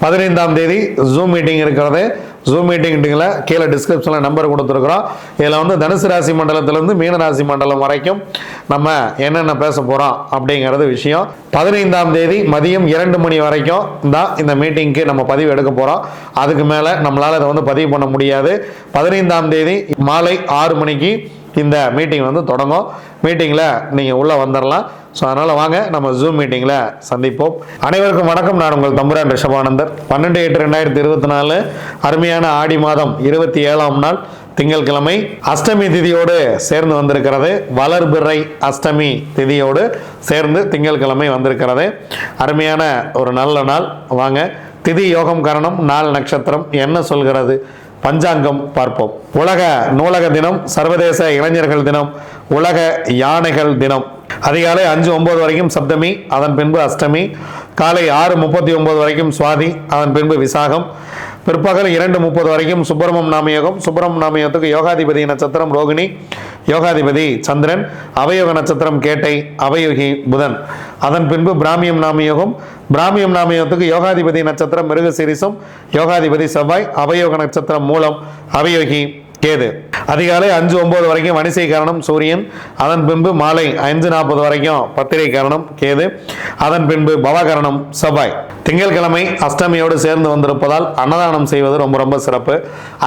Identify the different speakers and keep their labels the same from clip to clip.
Speaker 1: 15ஆம் தேதி zoom meeting இருக்கிறது. ஜூம் மீட்டிங்கில் கீழே டிஸ்கிரிப்ஷனில் நம்பர் கொடுத்துருக்குறோம். இதில் வந்து தனுசு ராசி மண்டலத்திலேருந்து மீன ராசி மண்டலம் வரைக்கும் நம்ம என்னென்ன பேச போகிறோம் அப்படிங்கிறது விஷயம். 15ஆம் தேதி மதியம் 2 மணி வரைக்கும் தான் இந்த மீட்டிங்க்கு நம்ம பதிவு எடுக்க போகிறோம். அதுக்கு மேலே நம்மளால் இதை வந்து பதிவு பண்ண முடியாது. 15ஆம் தேதி மாலை 6 மணிக்கு இந்த மீட்டிங் வந்து தொடங்கும். மீட்டிங்கில் நீங்கள் உள்ளே வந்துடலாம். ஸோ அதனால் வாங்க நம்ம ஜூம் மீட்டிங்கில் சந்திப்போம். அனைவருக்கும் வணக்கம். நான் உங்கள் தம்புரான் ரிஷபானந்தர். 12/8/2024 அருமையான ஆடி மாதம் 27ஆம் நாள் திங்கட்கிழமை அஷ்டமி திதியோடு சேர்ந்து வந்திருக்கிறது. வளர்பிறை அஷ்டமி திதியோடு சேர்ந்து திங்கட்கிழமை வந்திருக்கிறது. அருமையான ஒரு நல்ல நாள். வாங்க திதி யோகம் கரணம் நாள் நட்சத்திரம் என்ன சொல்கிறது பஞ்சாங்கம் பார்ப்போம். உலக நூலக தினம், சர்வதேச இளைஞர்கள் தினம், உலக யானைகள் தினம். அதிகாலை 5:09 வரைக்கும் சப்தமி, அதன் பின்பு அஷ்டமி. காலை 6:39 வரைக்கும் சுவாதி, அதன் பின்பு விசாகம். பிற்பகல் 2:30 வரைக்கும் சுப்பிரமம் நாமயோகம். சுப்பிரமம் நாமயோகத்துக்கு யோகாதிபதி நட்சத்திரம் ரோகிணி, யோகாதிபதி சந்திரன். அவயோக நட்சத்திரம் கேட்டை, அவயோகி புதன். அதன் பின்பு பிராமியம் நாமயோகம். பிராமியம் நாமயோகத்துக்கு யோகாதிபதி நட்சத்திரம் மிருகசீரிசம், யோகாதிபதி செவ்வாய். அவயோக நட்சத்திரம் மூலம், அவயோகி கேது. அதிகாலை 5:09 வரைக்கும் வணிசை காரணம் சூரியன். அதன் பின்பு மாலை 5:40 வரைக்கும் பத்திரை காரணம் கேது. அதன் பின்பு பவகரணம் செவ்வாய். திங்கட்கிழமை அஷ்டமியோடு சேர்ந்து வந்திருப்பதால் அன்னதானம் செய்வது ரொம்ப ரொம்ப சிறப்பு.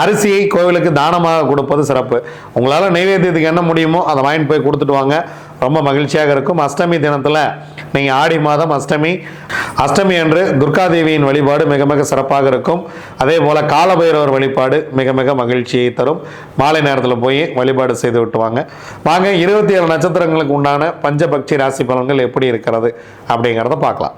Speaker 1: அரிசியை கோவிலுக்கு தானமாக கொடுப்பது சிறப்பு. உங்களால் நைவேத்தியத்துக்கு என்ன முடியுமோ அதை வாங்கிட்டு போய் கொடுத்துட்டு வாங்க, ரொம்ப மகிழ்ச்சியாக இருக்கும். அஷ்டமி தினத்தில் நீங்கள் ஆடி மாதம் அஷ்டமி அன்று துர்காதேவியின் வழிபாடு மிக மிக சிறப்பாக இருக்கும். அதே போல் காலபைரவர் வழிபாடு மிக மிக மகிழ்ச்சியை தரும். மாலை நேரத்தில் போய் வழிபாடு செய்து விட்டுவாங்க. வாங்க 27 நட்சத்திரங்களுக்கு உண்டான பஞ்சபக்ஷி ராசி பலன்கள் எப்படி இருக்கிறது அப்படிங்கிறத பார்க்கலாம்.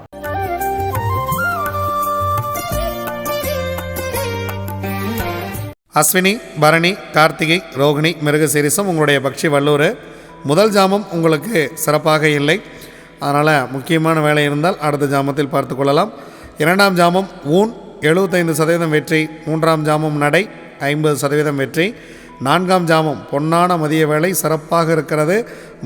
Speaker 1: அஸ்வினி, பரணி, கார்த்திகை, ரோகிணி, மிருகசீரிசம் உங்களுடைய பக்ஷி வல்லூர். முதல் ஜாமம் உங்களுக்கு சிறப்பாக இல்லை, அதனால் முக்கியமான வேலை இருந்தால் அடுத்த ஜாமத்தில் பார்த்து கொள்ளலாம். 2ஆம் ஜாமம் ஊன் 75% வெற்றி. 3ஆம் ஜாமம் நடை 50% வெற்றி. 4ஆம் ஜாமம் பொன்னான மதிய வேலை சிறப்பாக இருக்கிறது.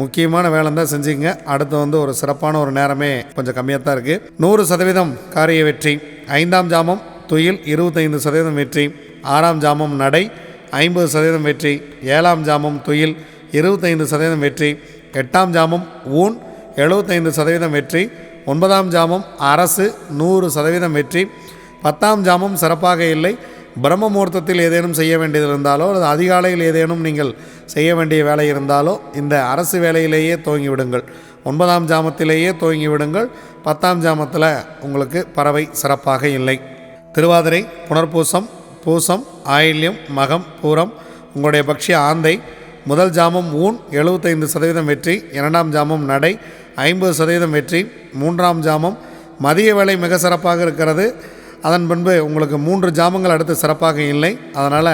Speaker 1: முக்கியமான வேலை தான் செஞ்சுங்க. அடுத்து வந்து ஒரு சிறப்பான ஒரு நேரமே கொஞ்சம் கம்மியாக தான் இருக்குது. 100% காரிய வெற்றி. 5ஆம் ஜாமம் துயில் 25% வெற்றி. 6ஆம் ஜாமம் நடை 50% வெற்றி. 7ஆம் ஜாமம் துயில் 25% வெற்றி. 8ஆம் ஜாமம் ஊன் 75% வெற்றி. 9ஆம் ஜாமம் அரசு 100% வெற்றி. 10ஆம் ஜாமம் சிறப்பாக இல்லை. பிரம்ம முகூர்த்தத்தில் ஏதேனும் செய்ய வேண்டியது இருந்தாலோ அல்லது அதிகாலையில் ஏதேனும் நீங்கள் செய்ய வேண்டிய வேலை இருந்தாலோ இந்த அரசு வேலையிலேயே துவங்கி விடுங்கள். 9ஆம் ஜாமத்திலேயே துவங்கி விடுங்கள். 10ஆம் ஜாமத்தில் உங்களுக்கு பறவை சிறப்பாக இல்லை. திருவாதிரை, புனர்பூசம், பூசம், ஆயில்யம், மகம், பூரம் உங்களுடைய பக்ஷி ஆந்தை. முதல் ஜாமம் ஊன் 75% வெற்றி. 2ஆம் ஜாமம் நடை 50% வெற்றி. 3ஆம் ஜாமம் மதிய வேலை மிக சிறப்பாக இருக்கிறது. அதன் பின்பு உங்களுக்கு 3 ஜாமங்கள் அடுத்து சிறப்பாக இல்லை. அதனால்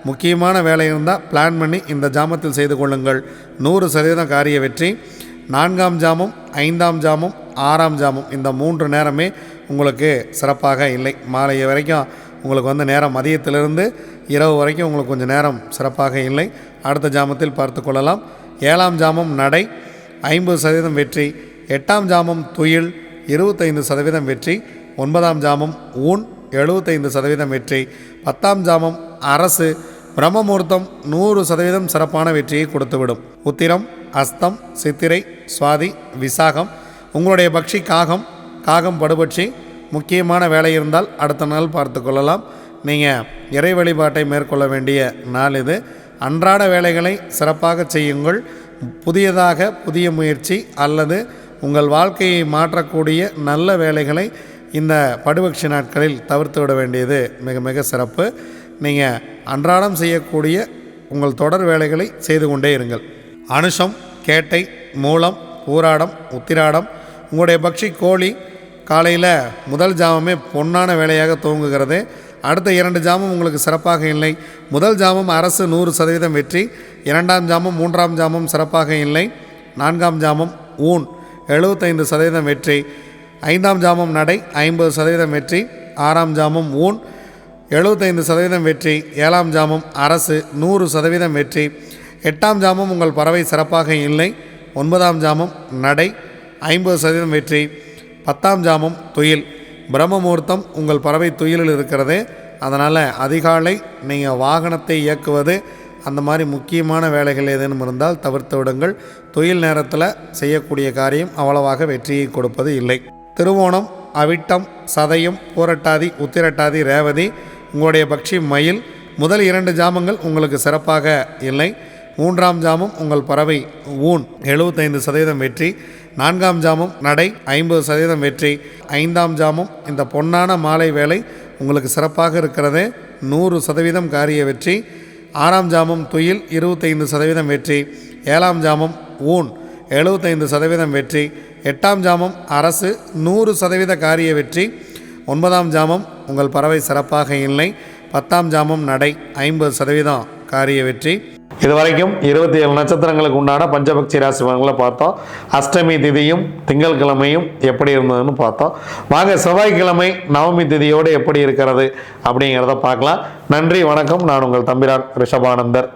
Speaker 1: முக்கியமான வேலை இருந்தால் பிளான் பண்ணி இந்த ஜாமத்தில் செய்து கொள்ளுங்கள். 100% காரிய வெற்றி. 4ஆம் ஜாமம், 5ஆம் ஜாமம், 6ஆம் ஜாமம் இந்த 3 நேரமே உங்களுக்கு சிறப்பாக இல்லை. மாலை வரைக்கும் உங்களுக்கு வந்து நேரம் மதியத்திலிருந்து இரவு வரைக்கும் உங்களுக்கு கொஞ்சம் நேரம் சிறப்பாக இல்லை. அடுத்த ஜாமத்தில் பார்த்து கொள்ளலாம். 7ஆம் ஜாமம் நடை 50% வெற்றி. 8ஆம் ஜாமம் துயில் 25% வெற்றி. 9ஆம் ஜாமம் ஊன் 75% வெற்றி. 10ஆம் ஜாமம் அரசு பிரம்ம முகூர்த்தம் 100% சிறப்பான வெற்றியை கொடுத்துவிடும். உத்திரம், அஸ்தம், சித்திரை, சுவாதி, விசாகம் உங்களுடைய பக்ஷி காகம் படுபட்சி. முக்கியமான வேலை இருந்தால் அடுத்த நாள் பார்த்து கொள்ளலாம். நீங்கள் இறை வழிபாட்டை மேற்கொள்ள வேண்டிய நாள் இது. அன்றாட வேலைகளை சிறப்பாக செய்யுங்கள். புதிய முயற்சி அல்லது உங்கள் வாழ்க்கையை மாற்றக்கூடிய நல்ல வேலைகளை இந்த படுபக்ஷி நாட்களில் தவிர்த்து விட வேண்டியது மிக மிக சிறப்பு. நீங்கள் அன்றாடம் செய்யக்கூடிய உங்கள் தொடர் வேலைகளை செய்து கொண்டே இருங்கள். அனுஷம், கேட்டை, மூலம், பூராடம், உத்திராடம் உங்களுடைய பக்ஷி கோழி. காலையில் முதல் ஜாமமே பொன்னான வேலையாக துவங்குகிறது. அடுத்த 2 ஜாமம் உங்களுக்கு சிறப்பாக இல்லை. முதல் ஜாமம் அரசு 100% வெற்றி. 2ஆம் ஜாமம் 3ஆம் ஜாமம் சிறப்பாக இல்லை. 4ஆம் ஜாமம் ஊன் 75% வெற்றி. 5ஆம் ஜாமம் நடை 50% வெற்றி. 6ஆம் ஜாமம் ஊன் 75% வெற்றி. 7ஆம் ஜாமம் அரசு 100% வெற்றி. 8ஆம் ஜாமம் உங்கள் பறவை சிறப்பாக இல்லை. 9ஆம் ஜாமம் நடை 50% வெற்றி. 10ஆம் ஜாமம் துயில் பிரம்ம முகூர்த்தம் உங்கள் பறவை துயிலில் இருக்கிறது. அதனால் அதிகாலை நீங்கள் வாகனத்தை இயக்குவது அந்த மாதிரி முக்கியமான வேலைகள் ஏதேனும் இருந்தால் தவிர்த்து விடுங்கள். துயில் நேரத்தில் செய்யக்கூடிய காரியம் அவ்வளவாக வெற்றியை கொடுப்பது இல்லை. திருவோணம், அவிட்டம், சதயம், பூரட்டாதி, உத்திரட்டாதி, ரேவதி உங்களுடைய பக்ஷி மயில். முதல் 2 ஜாமங்கள் உங்களுக்கு சிறப்பாக இல்லை. 3ஆம் ஜாமம் உங்கள் பறவை ஊன் 75% வெற்றி. 4ஆம் ஜாமம் நடை 50% வெற்றி. 5ஆம் ஜாமம் இந்த பொன்னான மாலை வேலை உங்களுக்கு சிறப்பாக இருக்கிறது, 100% காரிய வெற்றி. 6ஆம் ஜாமம் துயில் 25% வெற்றி. 7ஆம் ஜாமம் ஊன் 75% வெற்றி. 8ஆம் ஜாமம் அரசு 100% காரிய வெற்றி. 9ஆம் ஜாமம் உங்கள் பறவை சிறப்பாக இல்லை. 10ஆம் ஜாமம் நடை 50% காரிய வெற்றி. இதுவரைக்கும் 27 நட்சத்திரங்களுக்கு உண்டான பஞ்சபக்ஷி ராசி பலன்களை பார்த்தோம். அஷ்டமி திதியும் திங்கட்கிழமையும் எப்படி இருந்ததுன்னு பார்த்தோம். வாங்க செவ்வாய்க்கிழமை நவமி திதியோடு எப்படி இருக்கிறது அப்படிங்கிறத பார்க்கலாம். நன்றி, வணக்கம். நான் உங்கள் தம்பிரான் ரிஷபானந்தர்.